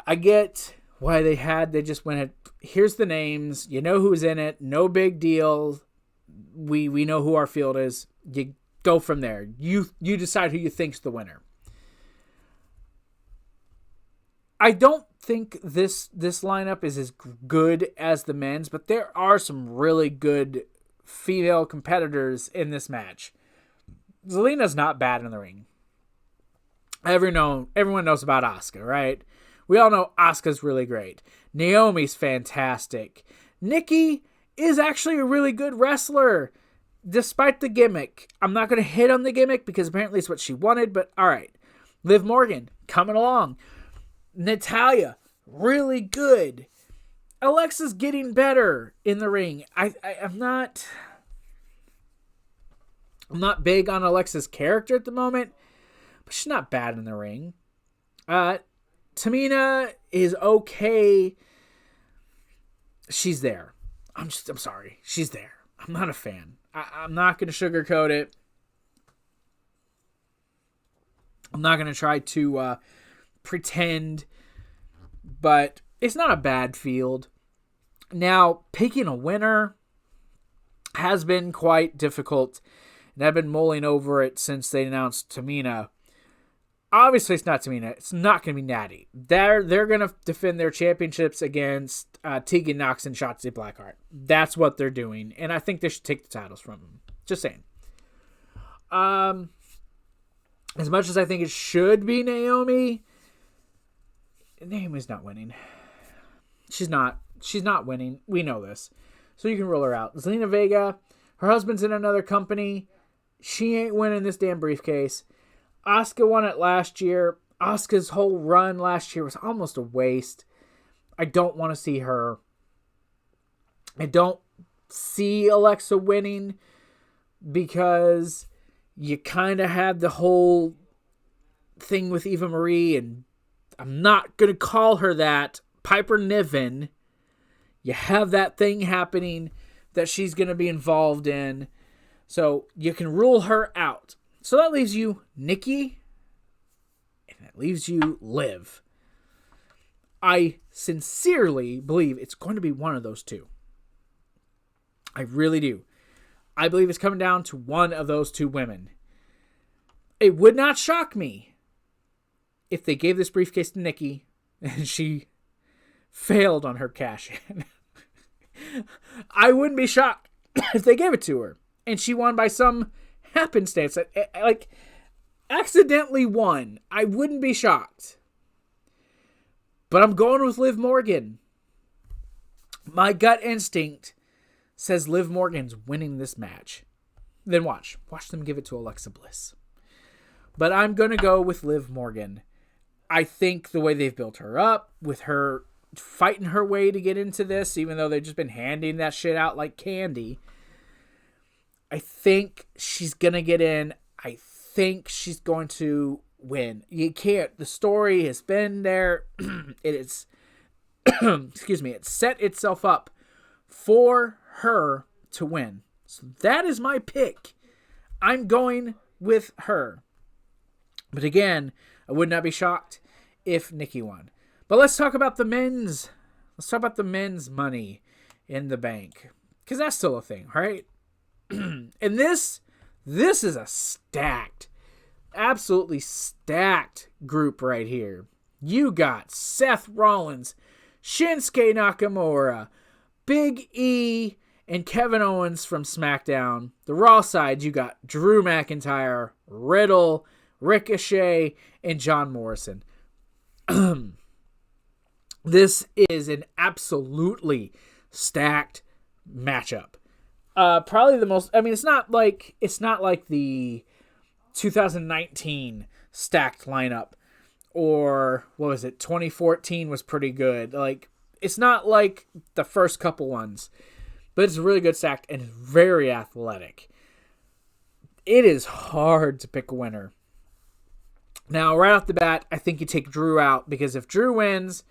I get why they just went, here's the names. You know who's in it. No big deal. We know who our field is. You go from there. You decide who you think's the winner. I don't think this lineup is as good as the men's, but there are some really good female competitors in this match. Zelina's not bad in the ring. Everyone knows about Asuka, right? We all know Asuka's really great. Naomi's fantastic. Nikki is actually a really good wrestler, despite the gimmick. I'm not going to hit on the gimmick because apparently it's what she wanted, but all right. Liv Morgan, coming along. Natalya, really good. Alexa's getting better in the ring. I'm not big on Alexa's character at the moment, but she's not bad in the ring. Tamina is okay. She's there. I'm sorry. She's there. I'm not a fan. I'm not going to sugarcoat it. I'm not going to try to pretend, but it's not a bad field. Now, picking a winner has been quite difficult, and I've been mulling over it since they announced Tamina. Obviously, it's not Tamina. It's not going to be Natty. They're going to defend their championships against Tegan Nox and Shotzi Blackheart. That's what they're doing, and I think they should take the titles from them. Just saying. As much as I think it should be Naomi's not winning. She's not winning. We know this. So you can roll her out. Zelina Vega, her husband's in another company. She ain't winning this damn briefcase. Asuka won it last year. Asuka's whole run last year was almost a waste. I don't want to see her. I don't see Alexa winning because you kind of had the whole thing with Eva Marie, and I'm not going to call her that. Piper Niven. You have that thing happening that she's going to be involved in. So you can rule her out. So that leaves you Nikki, and that leaves you Liv. I sincerely believe it's going to be one of those two. I really do. I believe it's coming down to one of those two women. It would not shock me if they gave this briefcase to Nikki and she failed on her cash-in. I wouldn't be shocked if they gave it to her and she won by some happenstance, like accidentally won. I wouldn't be shocked. But I'm going with Liv Morgan. My gut instinct says Liv Morgan's winning this match. Then watch them give it to Alexa Bliss. But I'm going to go with Liv Morgan. I think the way they've built her up, with her fighting her way to get into this, even though they've just been handing that shit out like candy, I think she's going to get in. I think she's going to win. You can't. The story has been there. It is, excuse me, it set itself up for her to win. So that is my pick. I'm going with her. But again, I would not be shocked if Nikki won. But let's talk about the men's. Let's talk about the men's Money in the Bank. Because that's still a thing, right? And this is a stacked, absolutely stacked group right here. You got Seth Rollins, Shinsuke Nakamura, Big E, and Kevin Owens from SmackDown. The Raw side, you got Drew McIntyre, Riddle, Ricochet, and John Morrison. This is an absolutely stacked matchup. Probably the most. I mean, it's not like the 2019 stacked lineup, or what was it? 2014 was pretty good. Like, it's not like the first couple ones, but it's really good stacked and very athletic. It is hard to pick a winner. Now, right off the bat, I think you take Drew out, because if Drew wins,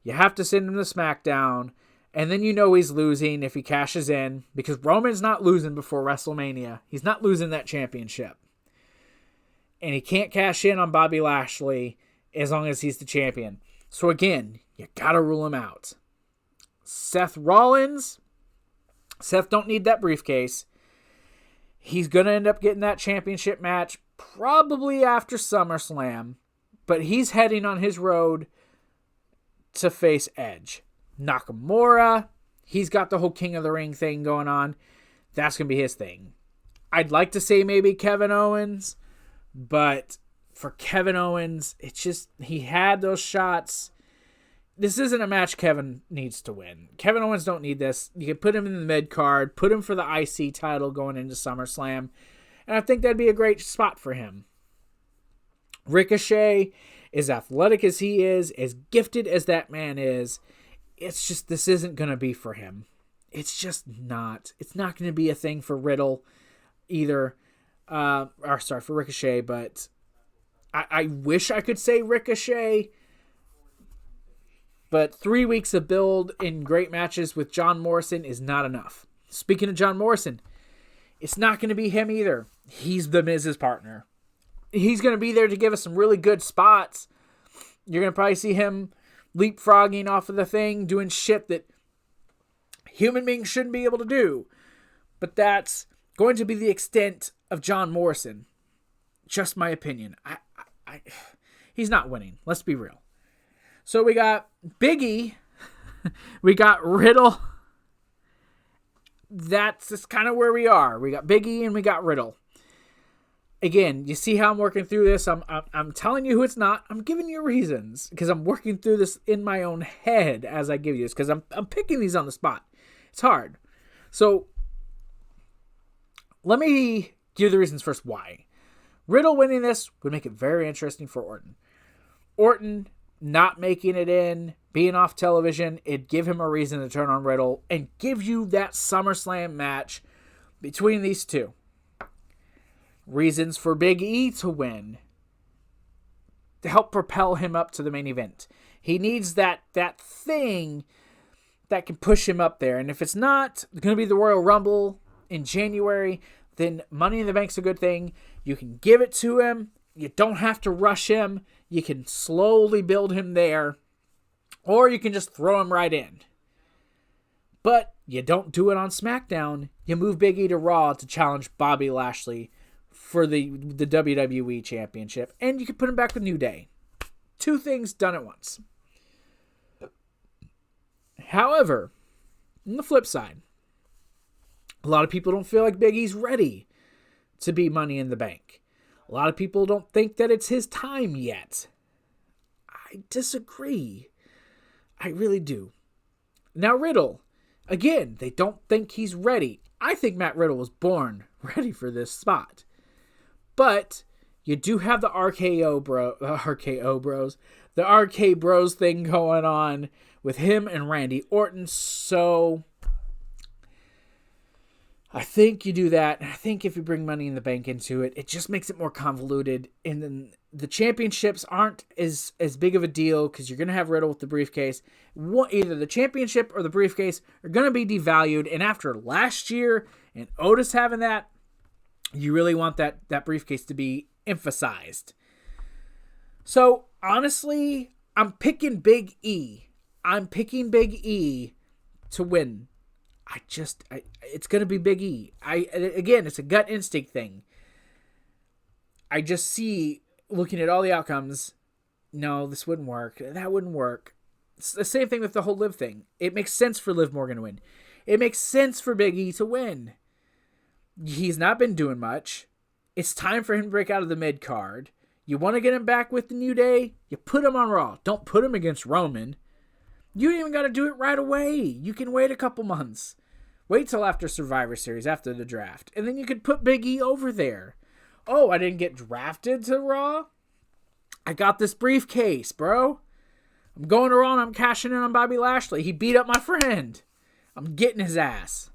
you have to send him to SmackDown, and then you know he's losing if he cashes in, because Roman's not losing before WrestleMania. He's not losing that championship. And he can't cash in on Bobby Lashley as long as he's the champion. So again, you gotta rule him out. Seth Rollins. Seth don't need that briefcase. He's gonna end up getting that championship match probably after SummerSlam, but he's heading on his road to face Edge. Nakamura, he's got the whole King of the Ring thing going on. That's going to be his thing. I'd like to say maybe Kevin Owens, but for Kevin Owens, it's just, he had those shots. This isn't a match Kevin needs to win. Kevin Owens don't need this. You can put him in the mid card, put him for the IC title going into SummerSlam, and I think that'd be a great spot for him. Ricochet, as athletic as he is, as gifted as that man is, it's just, this isn't going to be for him. It's just not. It's not going to be a thing for Riddle either. For Ricochet, but I wish I could say Ricochet, but 3 weeks of build in great matches with John Morrison is not enough. Speaking of John Morrison, it's not going to be him either. He's the Miz's partner. He's going to be there to give us some really good spots. You're going to probably see him leapfrogging off of the thing, doing shit that human beings shouldn't be able to do. But that's going to be the extent of John Morrison. Just my opinion. He's not winning. Let's be real. So we got Big E. We got Riddle. That's just kind of where we are. We got Big E and we got Riddle. Again, you see how I'm working through this. I'm telling you who it's not. I'm giving you reasons because I'm working through this in my own head as I give you this, because I'm picking these on the spot. It's hard. So let me give you the reasons first why. Riddle winning this would make it very interesting for Orton. Orton not making it in, being off television, it'd give him a reason to turn on Riddle and give you that SummerSlam match between these two. Reasons for Big E to win, to help propel him up to the main event. He needs that thing that can push him up there. And if it's not going to be the Royal Rumble in January, then Money in the Bank's a good thing. You can give it to him. You don't have to rush him. You can slowly build him there. Or you can just throw him right in. But you don't do it on SmackDown. You move Big E to Raw to challenge Bobby Lashley for the WWE Championship. And you can put him back with New Day. Two things done at once. However, on the flip side, a lot of people don't feel like Big E's ready to be Money in the Bank. A lot of people don't think that it's his time yet. I disagree. I really do. Now Riddle, again, they don't think he's ready. I think Matt Riddle was born ready for this spot. But you do have the RKO Bros thing going on with him and Randy Orton. So I think you do that. I think if you bring Money in the Bank into it, it just makes it more convoluted. And then the championships aren't as big of a deal because you're going to have Riddle with the briefcase. Either the championship or the briefcase are going to be devalued. And after last year and Otis having that, you really want that briefcase to be emphasized. So, honestly, I'm picking Big E. I'm picking Big E to win. It's going to be Big E. Again, it's a gut instinct thing. I just see, looking at all the outcomes, no, this wouldn't work. That wouldn't work. It's the same thing with the whole Liv thing. It makes sense for Liv Morgan to win. It makes sense for Big E to win. He's not been doing much. It's time for him to break out of the mid card. You want to get him back with the New Day? You put him on Raw. Don't put him against Roman. You ain't even got to do it right away. You can wait a couple months. Wait till after Survivor Series, after the draft. And then you could put Big E over there. Oh, I didn't get drafted to Raw? I got this briefcase, bro. I'm going to Raw and I'm cashing in on Bobby Lashley. He beat up my friend. I'm getting his ass.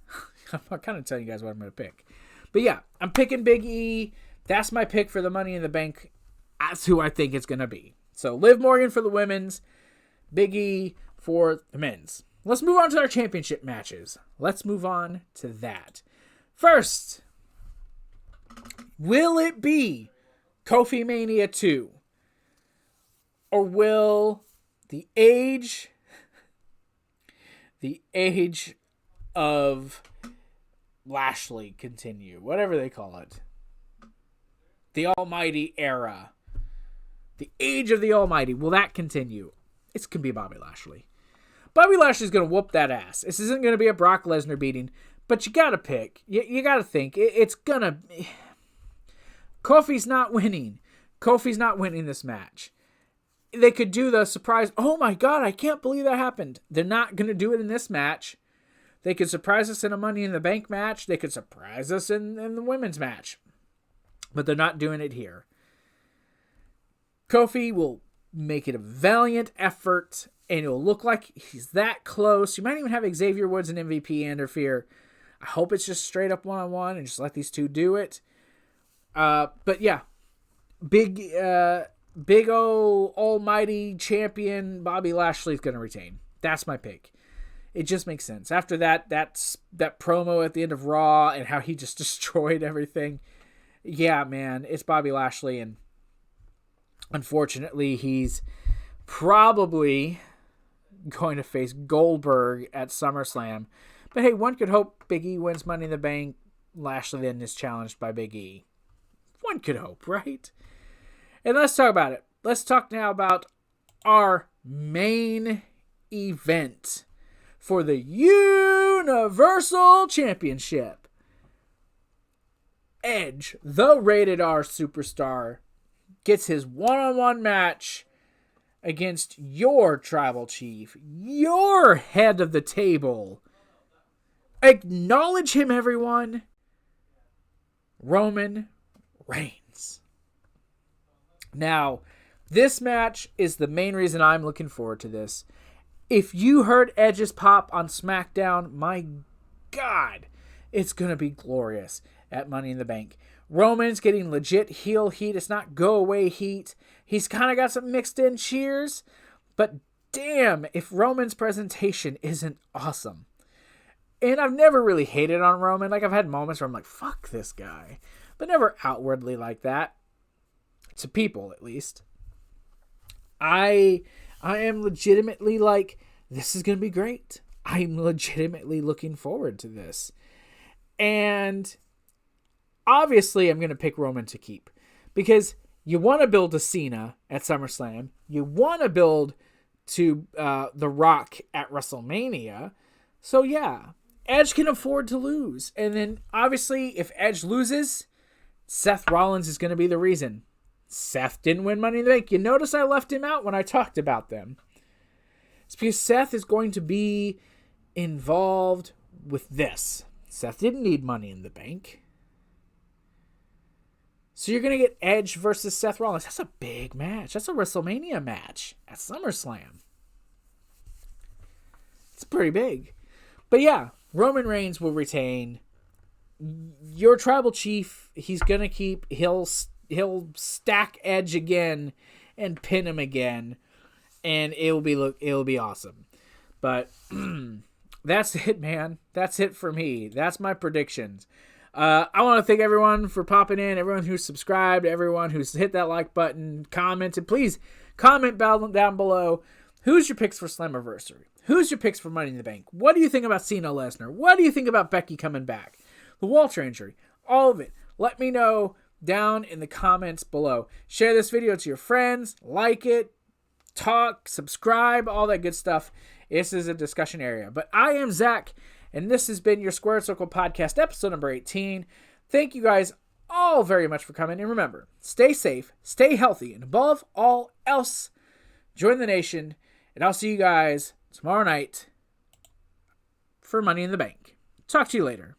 I'm kind of telling you guys what I'm going to pick. But yeah, I'm picking Big E. That's my pick for the Money in the Bank. That's who I think it's going to be. So Liv Morgan for the women's, Big E for the men's. Let's move on to our championship matches. Let's move on to that. First, will it be Kofi Mania 2? Or will the age of Lashley continue? Whatever they call it. The Almighty era. The age of the Almighty. Will that continue? It's going to be Bobby Lashley. Bobby Lashley's going to whoop that ass. This isn't going to be a Brock Lesnar beating. But you got to pick. You got to think. It's going to... Kofi's not winning. Kofi's not winning this match. They could do the surprise... Oh my God, I can't believe that happened. They're not going to do it in this match. They could surprise us in a Money in the Bank match. They could surprise us in the women's match. But they're not doing it here. Kofi will make it a valiant effort, and it'll look like he's that close. You might even have Xavier Woods and MVP interfere. I hope it's just straight up one-on-one and just let these two do it. But yeah, big O almighty champion Bobby Lashley's going to retain. That's my pick. It just makes sense. After that promo at the end of Raw and how he just destroyed everything. Yeah, man, it's Bobby Lashley, and unfortunately, he's probably going to face Goldberg at SummerSlam. But hey, one could hope Big E wins Money in the Bank. Lashley then is challenged by Big E. One could hope, right? And let's talk about it. Let's talk now about our main event for the Universal Championship. Edge, the rated R superstar, gets his one-on-one match against your tribal chief, your head of the table. Acknowledge him, everyone. Roman Reigns. Now, this match is the main reason I'm looking forward to this. If you heard Edge's pop on SmackDown, my God, it's going to be glorious at Money in the Bank. Roman's getting legit heel heat. It's not go away heat. He's kind of got some mixed in cheers, but damn if Roman's presentation isn't awesome. And I've never really hated on Roman. Like, I've had moments where I'm like, fuck this guy, but never outwardly like that. To people, at least. I am legitimately like, this is going to be great. I'm legitimately looking forward to this. And obviously, I'm going to pick Roman to keep. Because you want to build to Cena at SummerSlam. You want to build to The Rock at WrestleMania. So yeah, Edge can afford to lose. And then, obviously, if Edge loses, Seth Rollins is going to be the reason. Seth didn't win Money in the Bank. You notice I left him out when I talked about them. It's because Seth is going to be involved with this. Seth didn't need Money in the Bank. So you're going to get Edge versus Seth Rollins. That's a big match. That's a WrestleMania match at SummerSlam. It's pretty big. But yeah, Roman Reigns will retain. Your tribal chief, he's going to keep. He'll stack Edge again and pin him again, and it'll be awesome. But that's it, man. That's it for me. That's my predictions. I want to thank everyone for popping in, everyone who's subscribed, everyone who's hit that like button, commented. Please comment down below. Who's your picks for Slammiversary? Who's your picks for Money in the Bank? What do you think about Cena Lesnar? What do you think about Becky coming back? The Walter injury? All of it. Let me know down in the comments below. Share this video to your friends. Like it. Talk. Subscribe. All that good stuff. This is a discussion area. But I am Zach, and this has been your Squared Circle Podcast, episode number 18. Thank you guys all very much for coming. And remember, stay safe, stay healthy, and above all else, join the nation. And I'll see you guys tomorrow night for Money in the Bank. Talk to you later.